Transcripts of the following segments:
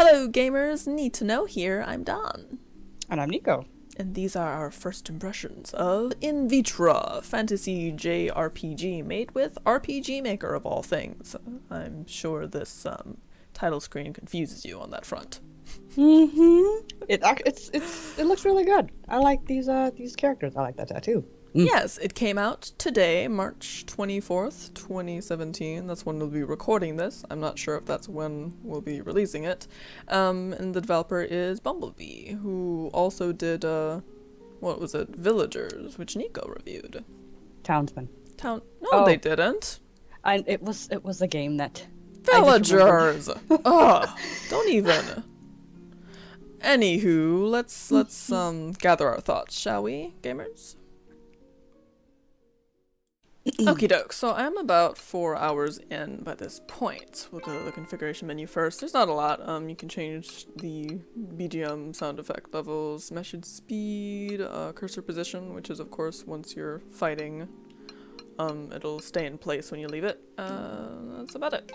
Hello gamers, NeedtoKnow here, I'm Don. And I'm Nico. And these are our first impressions of Vitra, fantasy JRPG made with RPG Maker of all things. I'm sure this title screen confuses you on that front. It looks really good. I like these characters. I like that tattoo. Yes, it came out today, March 24th, 2017. That's when we'll be recording this. I'm not sure if that's when we'll be releasing it. And the developer is Bumblebee, who also did, what was it? Villagers, which Nico reviewed. Townsman. No, they didn't. It was a game that... Villagers! Ugh, don't even. Anywho, let's gather our thoughts, shall we, gamers? Okie doke, so I'm about 4 hours in by this point. We'll go to the configuration menu first. There's not a lot. You can change the BGM sound effect levels, message speed, cursor position, which is of course once you're fighting, it'll stay in place when you leave it. That's about it.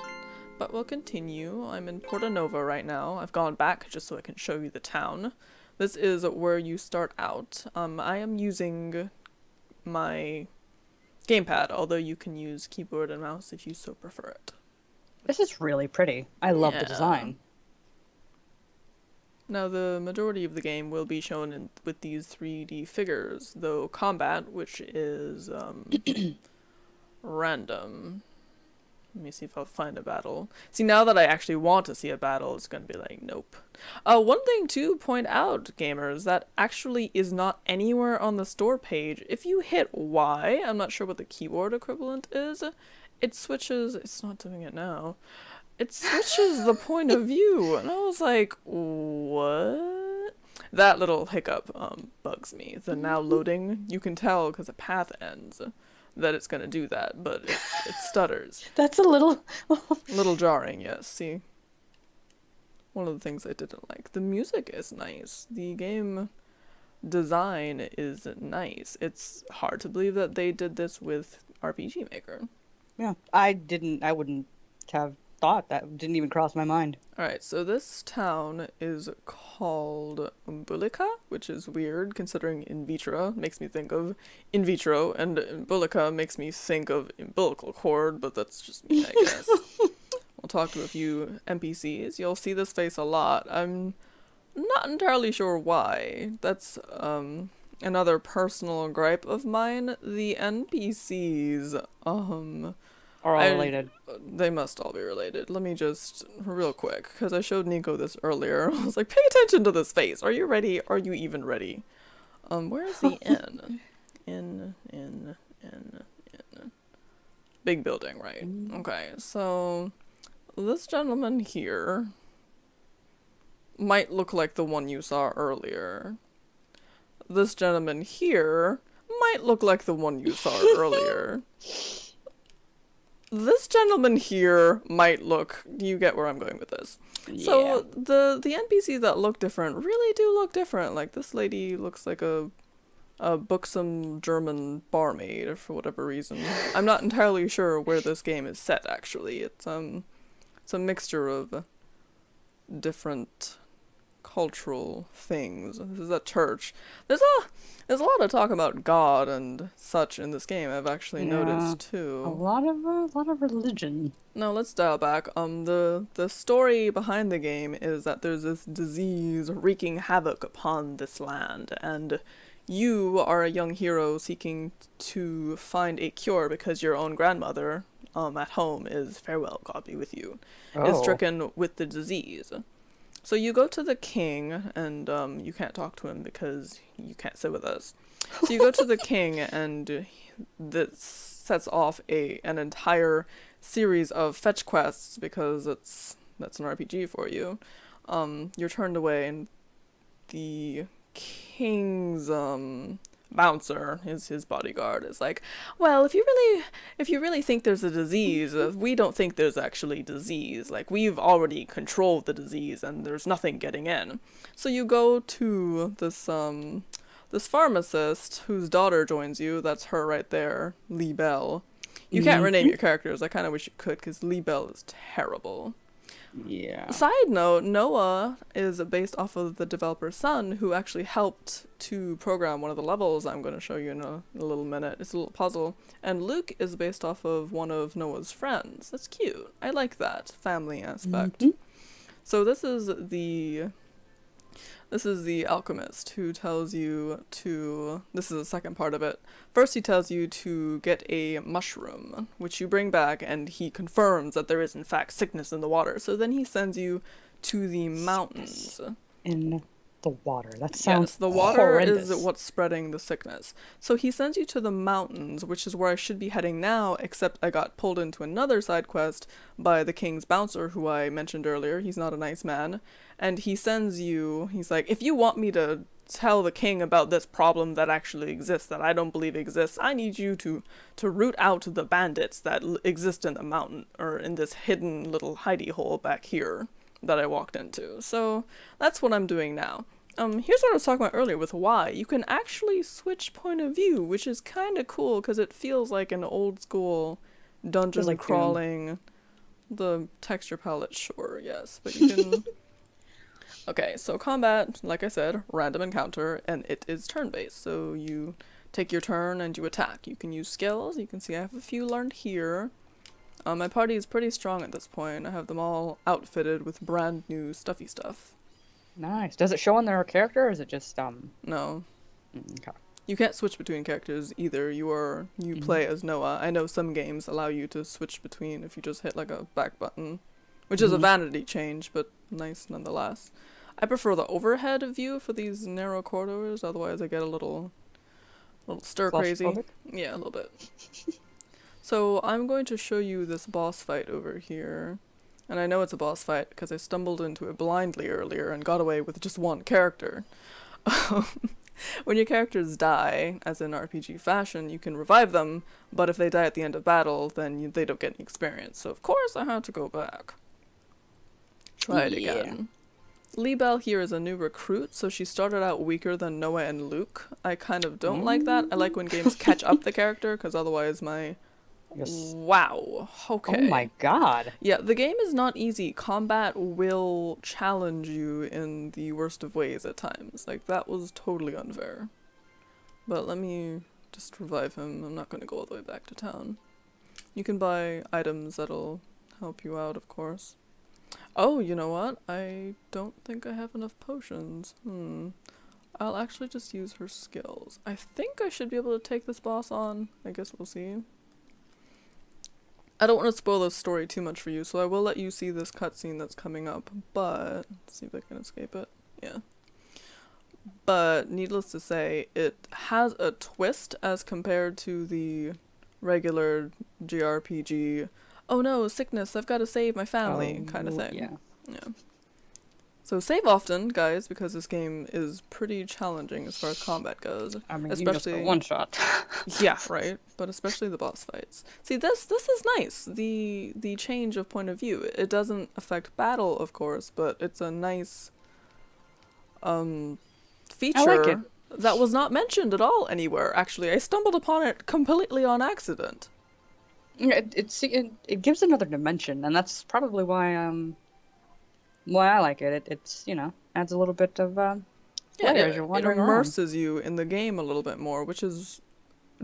But we'll continue. I'm in Porta Nova right now. I've gone back just so I can show you the town. This is where you start out. I am using my gamepad, although you can use keyboard and mouse if you so prefer it. This is really pretty. I love the design. Now, the majority of the game will be shown with these 3D figures, though combat, which is random. Let me see if I'll find a battle. See, now that I actually want to see a battle, it's going to be like, nope. One thing to point out, gamers, that actually is not anywhere on the store page. If you hit Y, I'm not sure what the keyboard equivalent is, it switches, it's not doing it now, it switches the point of view, and I was like, what? That little hiccup bugs me. The now loading, you can tell because the path ends that it's gonna do that, but it stutters. That's a little... little jarring, yes. See? One of the things I didn't like. The music is nice. The game design is nice. It's hard to believe that they did this with RPG Maker. Yeah, I wouldn't have thought. That didn't even cross my mind. Alright, so this town is called Umbilica, which is weird considering in Vitra makes me think of in vitro, and Umbilica makes me think of umbilical cord, but that's just me, I guess. We'll talk to a few NPCs. You'll see this face a lot. I'm not entirely sure why. That's another personal gripe of mine. The NPCs, are all related. They must all be related. Let me just, real quick, because I showed Nico this earlier. I was like, pay attention to this face. Are you ready? Are you even ready? Where is the inn? In. Big building, right? Okay, so this gentleman here might look like the one you saw earlier. This gentleman here might look like the one you saw earlier. This gentleman here might look... You get where I'm going with this. Yeah. So, the NPCs that look different really do look different. Like, this lady looks like a buxom German barmaid, for whatever reason. I'm not entirely sure where this game is set, actually. It's a mixture of different cultural things. This is a church. There's a lot of talk about God and such in this game. I've actually noticed too. A lot of religion. Now let's dial back. The story behind the game is that there's this disease wreaking havoc upon this land, and you are a young hero seeking to find a cure because your own grandmother at home is, farewell, God be with you, is stricken with the disease. So you go to the king, and you can't talk to him because you can't sit with us. So you go to the king, and this sets off an entire series of fetch quests because that's an RPG for you. You're turned away, and the king's bouncer, his bodyguard, is like, well, if you really think there's a disease, we don't think there's actually disease. Like, we've already controlled the disease and there's nothing getting in. So you go to this pharmacist whose daughter joins you. That's her right there, Lee Bell. You can't rename your characters. I kind of wish you could, because Lee Bell is terrible. Yeah. Side note, Noah is based off of the developer's son who actually helped to program one of the levels I'm going to show you in a little minute. It's a little puzzle. And Luke is based off of one of Noah's friends. That's cute. I like that family aspect. Mm-hmm. So this is the alchemist who tells you to, this is the second part of it. First he tells you to get a mushroom, which you bring back, and he confirms that there is in fact sickness in the water. So then he sends you to the mountains. In the water. That sounds Yes, the water horrendous. is what's spreading the sickness. So he sends you to the mountains, which is where I should be heading now, except I got pulled into another side quest by the king's bouncer, who I mentioned earlier. He's not a nice man. And he sends you, he's like, if you want me to tell the king about this problem that actually exists, that I don't believe exists, I need you to root out the bandits that exist in the mountain, or in this hidden little hidey hole back here that I walked into. So that's what I'm doing now. Here's what I was talking about earlier with why. You can actually switch point of view, which is kind of cool because it feels like an old school dungeon like crawling. The texture palette, sure, yes, but you can... Okay, so combat, like I said, random encounter, and it is turn-based. So you take your turn and you attack. You can use skills. You can see I have a few learned here. My party is pretty strong at this point. I have them all outfitted with brand new stuffy stuff. Nice. Does it show on their character, or is it just No. Okay. You can't switch between characters either. You play as Noah. I know some games allow you to switch between if you just hit like a back button, which is a vanity change, but nice nonetheless. I prefer the overhead view for these narrow corridors, otherwise I get a little stir crazy. Claustrophobic? Yeah, a little bit. So I'm going to show you this boss fight over here. And I know it's a boss fight because I stumbled into it blindly earlier and got away with just one character. When your characters die, as in RPG fashion, you can revive them, but if they die at the end of battle, then they don't get any experience. So of course I had to go back. Try it again. Libelle here is a new recruit, so she started out weaker than Noah and Luke. I kind of don't like that. I like when games catch up the character, because otherwise my... Wow. Okay. Oh my god. Yeah, the game is not easy. Combat will challenge you in the worst of ways at times. Like, that was totally unfair. But let me just revive him. I'm not going to go all the way back to town. You can buy items that'll help you out, of course. Oh, you know what? I don't think I have enough potions. I'll actually just use her skills. I think I should be able to take this boss on. I guess we'll see. I don't want to spoil the story too much for you, so I will let you see this cutscene that's coming up, but... Let's see if I can escape it. Yeah. But, needless to say, it has a twist as compared to the regular JRPG, oh no, sickness, I've got to save my family, kind of thing. Yeah. So save often, guys, because this game is pretty challenging as far as combat goes. I mean, especially you just got one shot. Yeah, right. But especially the boss fights. See, this is nice. The change of point of view. It doesn't affect battle, of course, but it's a nice feature I like it. that was not mentioned at all anywhere. Actually, I stumbled upon it completely on accident. It gives another dimension, and that's probably why I like it. It's adds a little bit of flair as you're It wandering around. immerses you in the game a little bit more, which is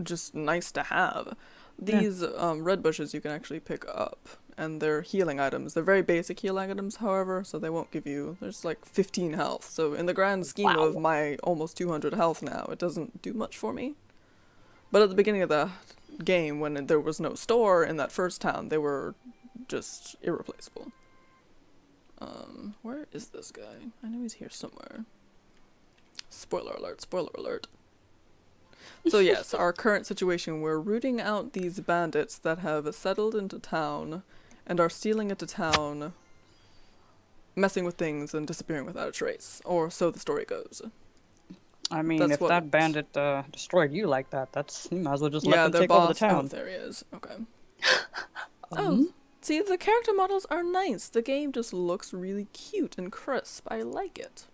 just nice to have. These red bushes you can actually pick up, and they're healing items. They're very basic healing items, however, so they won't give you... There's like 15 health, so in the grand scheme of my almost 200 health now, it doesn't do much for me. But at the beginning of the game, when there was no store in that first town, they were just irreplaceable. Where is this guy? I know he's here somewhere. Spoiler alert, spoiler alert. So yes, our current situation, we're rooting out these bandits that have settled into town and are stealing into town, messing with things and disappearing without a trace, or so the story goes. I mean, if that bandit destroyed you like that, you might as well just let them take over the town. Oh, there he is. Okay. Oh, see, the character models are nice. The game just looks really cute and crisp. I like it.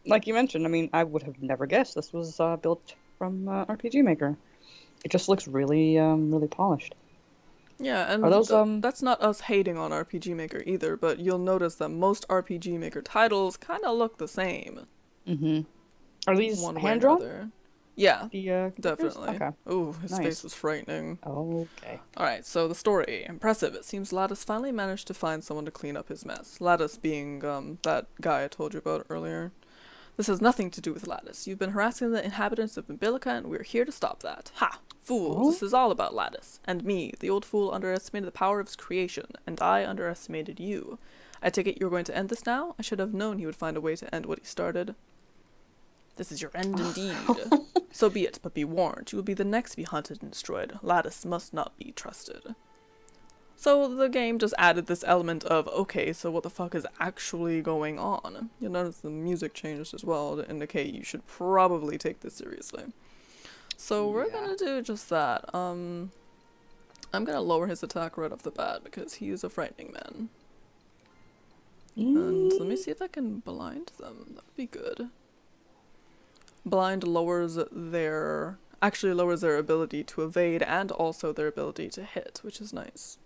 Like you mentioned, I mean, I would have never guessed this was built from RPG Maker. It just looks really, really polished. Yeah, Are and those that's not us hating on RPG Maker either, but you'll notice that most RPG Maker titles kind of look the same, mm-hmm. Are these one way or hand drawn? another. Yeah, The characters? definitely. Okay. Ooh, his face Nice. was frightening. Okay. Alright, so the story. Impressive. It seems Lattice finally managed to find someone to clean up his mess. Lattice being, that guy I told you about earlier. This has nothing to do with Lattice. You've been harassing the inhabitants of Umbilica, and we're here to stop that. Ha! Fools, Oh. this is all about Lattice. And me, the old fool, underestimated the power of his creation, and I underestimated you. I take it you're going to end this now? I should have known he would find a way to end what he started. This is your end indeed. So be it, but be warned, you will be the next to be hunted and destroyed. Lattice must not be trusted. So the game just added this element of, okay, so what the fuck is actually going on? You'll notice the music changed as well to indicate you should probably take this seriously. So we're gonna do just that. I'm gonna lower his attack right off the bat because he is a frightening man. And let me see if I can blind them. That would be good. Blind actually lowers their ability to evade and also their ability to hit, which is nice.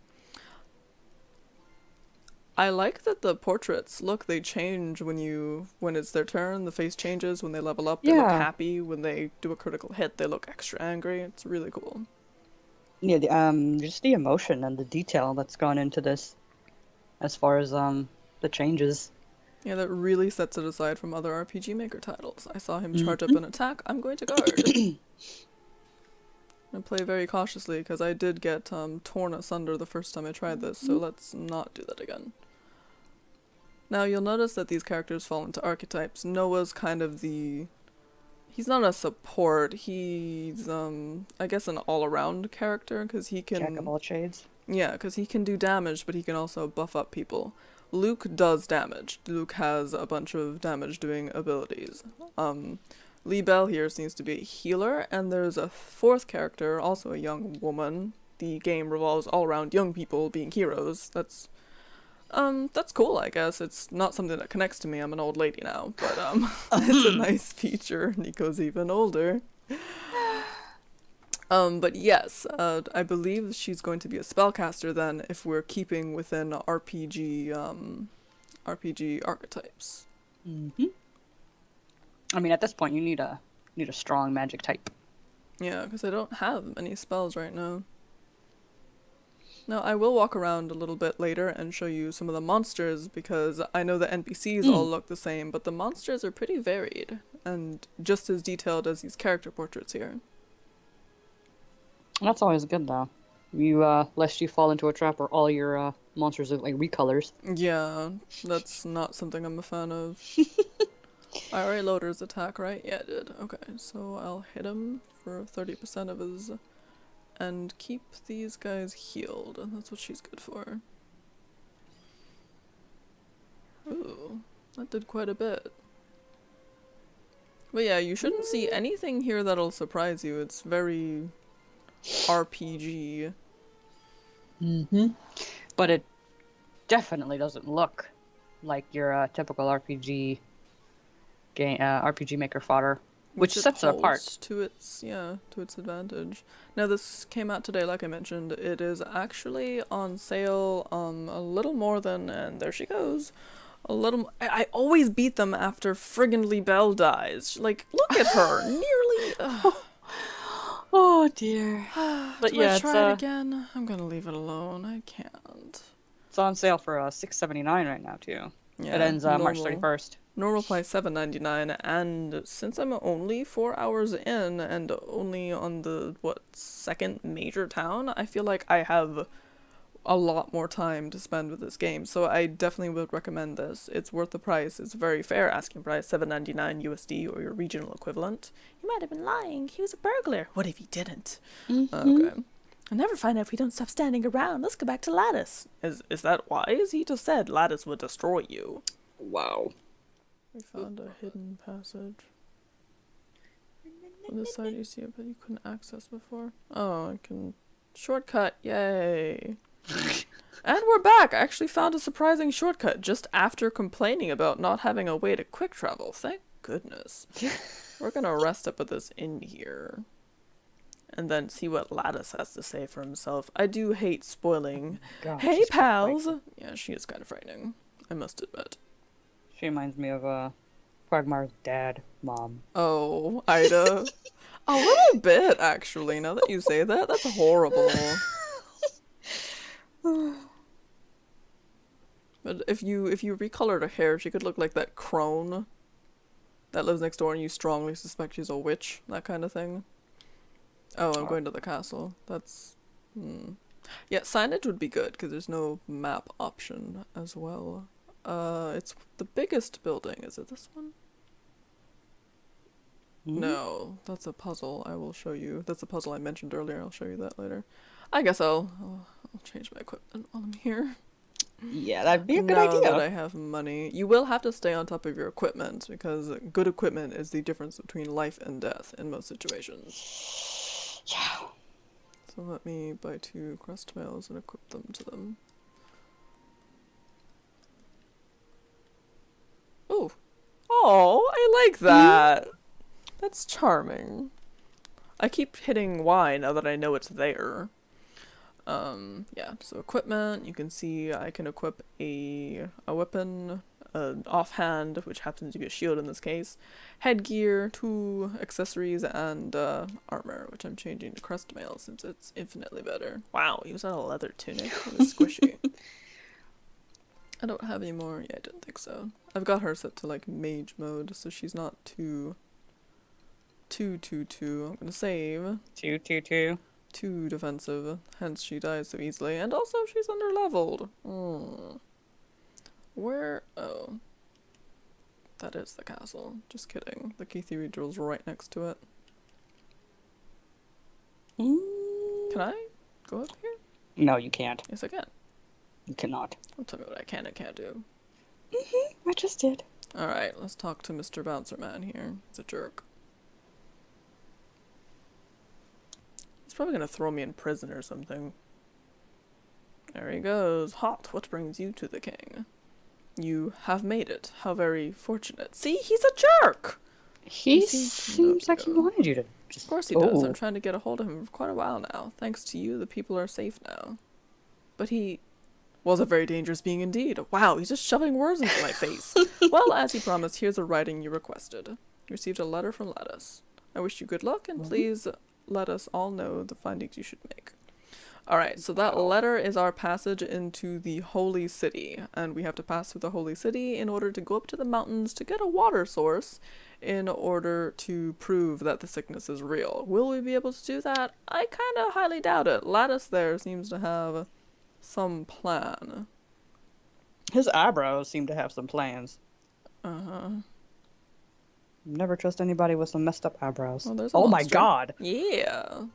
I like that the portraits, look, they change when it's their turn, the face changes, when they level up, they look Yeah. happy, when they do a critical hit, they look extra angry. It's really cool. Yeah, just the emotion and the detail that's gone into this as far as the changes. Yeah, that really sets it aside from other RPG Maker titles. I saw him charge up an attack, I'm going to guard. And play very cautiously, because I did get torn asunder the first time I tried this, so let's not do that again. Now you'll notice that these characters fall into archetypes. Noah's kind of he's not a support, he's I guess an all-around character, because he can... Jack of all trades. Yeah, because he can do damage, but he can also buff up people. Luke does damage. Luke has a bunch of damage-doing abilities. Lee Bell here seems to be a healer, and there's a fourth character, also a young woman. The game revolves all around young people being heroes. That's cool, I guess. It's not something that connects to me. I'm an old lady now, but it's a nice feature. Nico's even older. But yes, I believe she's going to be a spellcaster then, if we're keeping within RPG archetypes. Mm-hmm. I mean, at this point, you need a strong magic type. Yeah, because I don't have any spells right now. Now, I will walk around a little bit later and show you some of the monsters, because I know the NPCs all look the same, but the monsters are pretty varied, and just as detailed as these character portraits here. That's always good, though. Lest you fall into a trap where all your monsters look like recolors. Yeah, that's not something I'm a fan of. I already loaded his attack, right? Yeah, I did. Okay, so I'll hit him for 30% of his... and keep these guys healed. That's what she's good for. Ooh, that did quite a bit. But yeah, you shouldn't see anything here that'll surprise you. It's very RPG. Mm-hmm. But it definitely doesn't look like your typical RPG game, RPG Maker fodder, which sets it apart. To its advantage. Now this came out today, like I mentioned. It is actually on sale a little more than, and there she goes. A little. I always beat them after friggin' Lee Bell dies. Like, look at her, nearly. Oh dear. But Do yeah, I try it again? I'm gonna leave it alone. I can't. It's on sale for $6.79 right now too. Yeah, it ends March 31st. Normal price $7.99, and since I'm only 4 hours in and only on the second major town, I feel like I have a lot more time to spend with this game. So I definitely would recommend this. It's worth the price. It's very fair asking price, $7.99 USD or your regional equivalent. You might have been lying. He was a burglar. What if he didn't? Okay. I'll never find out if we don't stop standing around. Let's go back to Lattice. Is that wise? He just said Lattice would destroy you. Wow. We found a hidden passage. On this side you see it, but you couldn't access before. Oh, I can... Shortcut, yay. And we're back! I actually found a surprising shortcut just after complaining about not having a way to quick travel. Thank goodness. We're gonna rest up at this inn here. and then see what Lattice has to say for himself. I do hate spoiling. God, Hey, she's quite pals! frightening. Yeah, she is kind of frightening, I must admit. She reminds me of Quagmire's dad, mom. Oh, Ida. A little bit, actually, now that you say that. That's horrible. But if you recolored her hair, she could look like that crone that lives next door and you strongly suspect she's a witch, that kind of thing. Oh, I'm going to the castle. That's... Yeah, signage would be good, because there's no map option as well. It's the biggest building. Is it this one? No, that's a puzzle. I will show you. That's a puzzle I mentioned earlier. I'll show you that later. I guess I'll change my equipment while I'm here. Yeah, that'd be a good Now idea. that I have money. You will have to stay on top of your equipment, because good equipment is the difference between life and death in most situations. Yeah. So let me buy 2 crust mails and equip them to them. Oh! Oh, I like that! That's charming. I keep hitting Y now that I know it's there. Yeah, so equipment, you can see I can equip a weapon, an offhand, which happens to be a shield in this case, headgear, 2 accessories, and armor, which I'm changing to crust mail since it's infinitely better. Wow, he was on a leather tunic. It was squishy. I don't have any more. Yeah, I didn't think so. I've got her set to like mage mode, so she's not too. I'm gonna save. 222. Too defensive, hence she dies so easily, and also she's underleveled. Where? Oh. That is the castle. Just kidding. The cathedral's right next to it. Can I go up here? No, you can't. Yes, I can. You cannot. Don't tell me what I can and can't do. I just did. Alright, let's talk to Mr. Bouncer Man here. He's a jerk. He's probably gonna throw me in prison or something. There he goes. Hot, what brings you to the king? You have made it. How very fortunate. See, he's a jerk! He seems like he wanted you to just... Of course he does. I'm trying to get a hold of him for quite a while now. Thanks to you, the people are safe now. But he was a very dangerous being indeed. Wow, he's just shoving words into my face. Well, as he promised, here's the writing you requested. You received a letter from Lattice. I wish you good luck, and please let us all know the findings you should make. Alright, so that letter is our passage into the Holy City, and we have to pass through the Holy City in order to go up to the mountains to get a water source in order to prove that the sickness is real. Will we be able to do that? I kind of highly doubt it. Lattice there seems to have some plan. His eyebrows seem to have some plans. Uh-huh. Never trust anybody with some messed up eyebrows. Oh, there's a my monster. god! Yeah.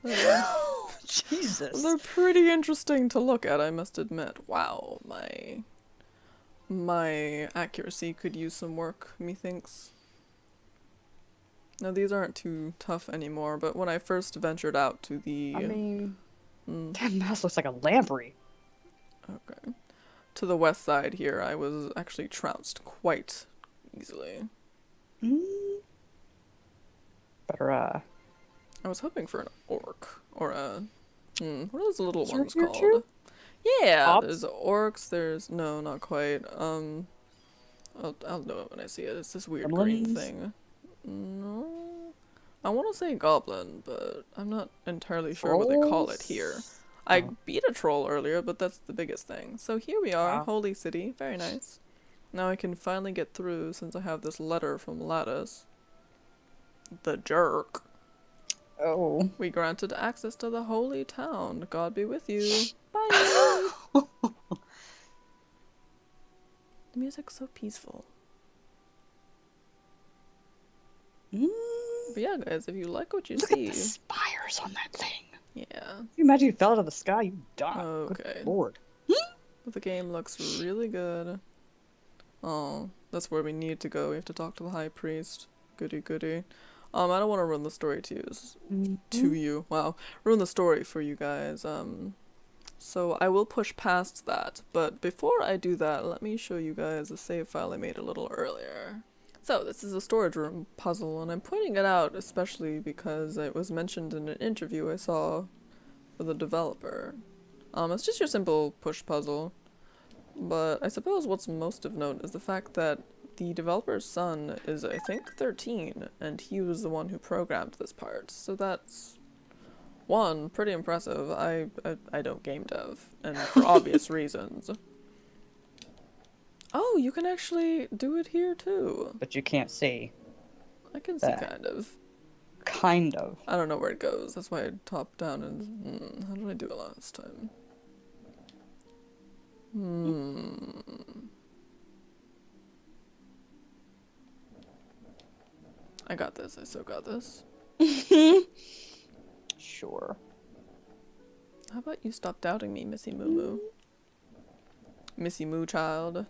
Jesus. They're pretty interesting to look at, I must admit. Wow, my accuracy could use some work, methinks. Now, these aren't too tough anymore, but when I first ventured out to the... I mean, that mouse looks like a lamprey. Okay. To the west side here, I was actually trounced quite easily. Better, I was hoping for an orc, or a... what are those little Your ones true? called? Yeah, Ops? there's orcs, there's... No, not quite. I'll know it when I see it. It's this weird green Gremlins? thing. No... I want to say goblin, but I'm not entirely sure what they call it here. I beat a troll earlier, but that's the biggest thing. So here we are, Wow. Holy City. Very nice. Now I can finally get through since I have this letter from Lattice. The jerk. Oh. We granted access to the holy town. God be with you. Bye. The music's so peaceful. But yeah, guys, if you like what you Look see... at the spires on that thing. Yeah. You imagine you fell out of the sky, you die. Okay. Good lord. But the game looks really good. Oh, that's where we need to go. We have to talk to the high priest. Goody goody. I don't want to ruin the story to you. Wow. Ruin the story for you guys. So I will push past that. But before I do that, let me show you guys a save file I made a little earlier. So, this is a storage room puzzle, and I'm pointing it out especially because it was mentioned in an interview I saw for the developer. It's just your simple push puzzle, but I suppose what's most of note is the fact that the developer's son is, I think, 13, and he was the one who programmed this part, so that's, one, pretty impressive. I don't game dev, and for obvious reasons. Oh, you can actually do it here too. But you can't see. I can see kind of. Kind of. I don't know where it goes. That's why I top down and... how did I do it last time? I got this. I still got this. Sure. How about you stop doubting me, Missy Moo Moo? Missy Moo child.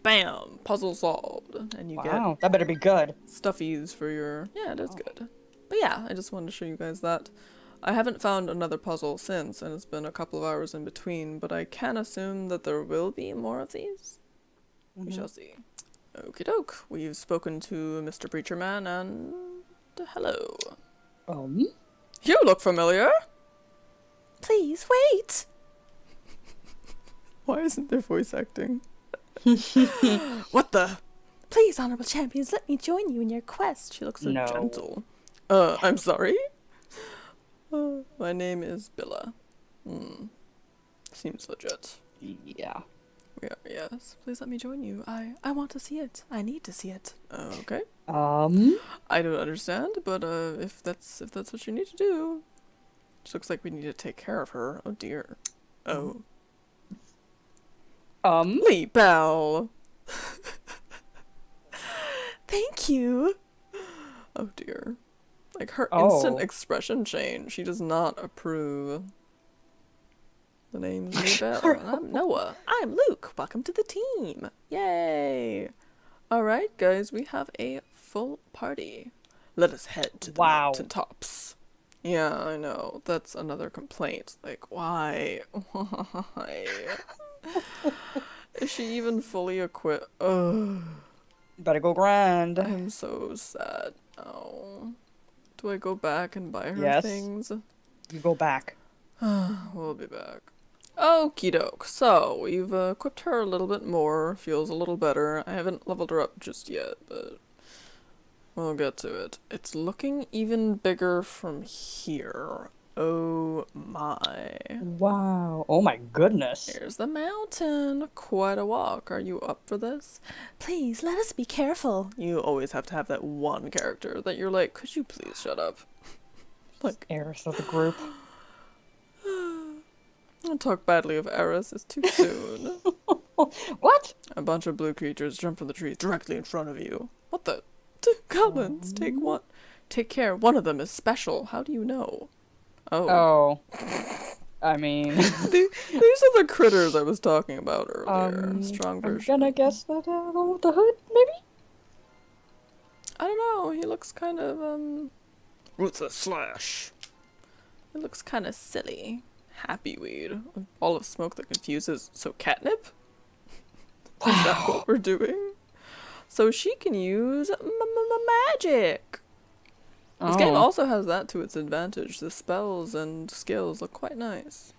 Bam! Puzzle solved. And you Wow, that better be good. get stuffies for your... Yeah, it is good. But yeah, I just wanted to show you guys that. I haven't found another puzzle since, and it's been a couple of hours in between, but I can assume that there will be more of these. We shall see. Okie doke. We've spoken to Mr. Preacher Man, and... hello. You look familiar! Please, wait! Why isn't there voice acting? What the? Please, honorable champions, let me join you in your quest. She looks so gentle. I'm sorry? My name is Billa. Seems legit. Yeah. Yes. Please let me join you. I want to see it. I need to see it. Okay. I don't understand, but if that's what you need to do. She looks like we need to take care of her. Oh dear. Oh. Lee Bell. Thank you. Oh dear. Like her instant expression change. She does not approve. The name's Lee Bell. And I'm Noah. I'm Luke. Welcome to the team. Yay. Alright, guys, we have a full party. Let us head to the mountain tops. Yeah, I know. That's another complaint. Like, why? Why? Is she even fully equipped? Ugh. Better go grind. I'm so sad. Oh. Do I go back and buy her things? You go back. We'll be back. Okie doke. So, we've equipped her a little bit more. Feels a little better. I haven't leveled her up just yet, but we'll get to it. It's looking even bigger from here. Oh my. Wow. Oh my goodness. Here's the mountain. Quite a walk. Are you up for this? Please, let us be careful. You always have to have that one character that you're like, could you please shut up? Like, Eris of the group. Don't talk badly of Eris. It's too soon. What? A bunch of blue creatures jump from the trees directly in front of you. What the? Goblins, take one. Take care. One of them is special. How do you know? Oh. I mean... These are the critters I was talking about earlier. Strong version. I'm gonna guess that the one with the hood, maybe? I don't know. He looks kind of, Ruthless slash. He looks kind of silly. Happy weed. A ball of smoke that confuses. So catnip? Wow. Is that what we're doing? So she can use magic. This game also has that to its advantage. The spells and skills look quite nice.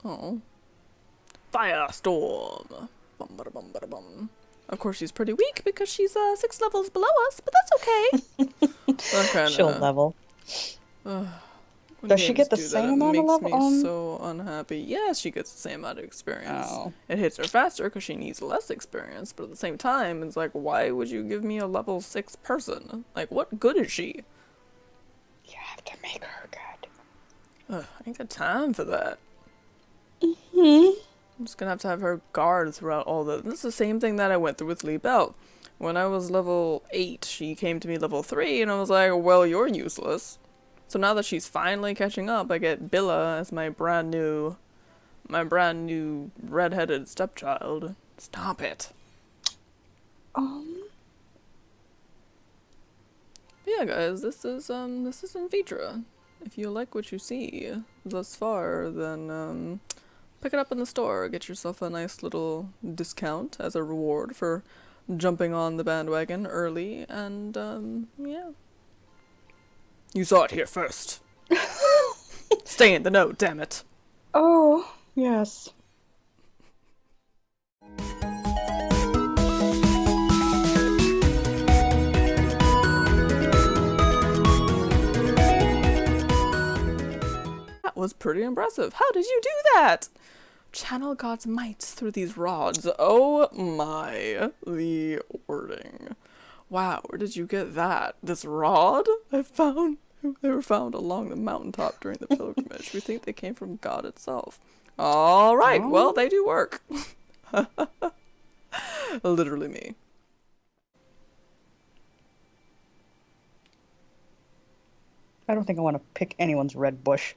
Oh. Firestorm. Bum, bada, bum, bada, bum. Of course she's pretty weak because she's 6 levels below us, but that's okay. She'll level. Does she get the same amount of level? It makes me so unhappy. Yes, she gets the same amount of experience. It hits her faster because she needs less experience, but at the same time, it's like, why would you give me a level 6 person? Like, what good is she? You have to make her good. I ain't got time for that. I'm just gonna have her guard throughout all the... This is the same thing that I went through with Lee Bell. When I was level 8, she came to me level 3, and I was like, well, you're useless. So now that she's finally catching up, I get Billa as my brand new red-headed stepchild. Stop it. But yeah, guys, this is in Vitra. If you like what you see thus far, then pick it up in the store. Get yourself a nice little discount as a reward for jumping on the bandwagon early, and yeah. You saw it here first. Stay in the know, damn it. Oh, yes. That was pretty impressive. How did you do that? Channel God's might through these rods. Oh my, the wording. Wow, where did you get that? This rod? They were found along the mountaintop during the pilgrimage. We think they came from God itself. All right, Oh. well, they do work. Literally me. I don't think I want to pick anyone's red bush.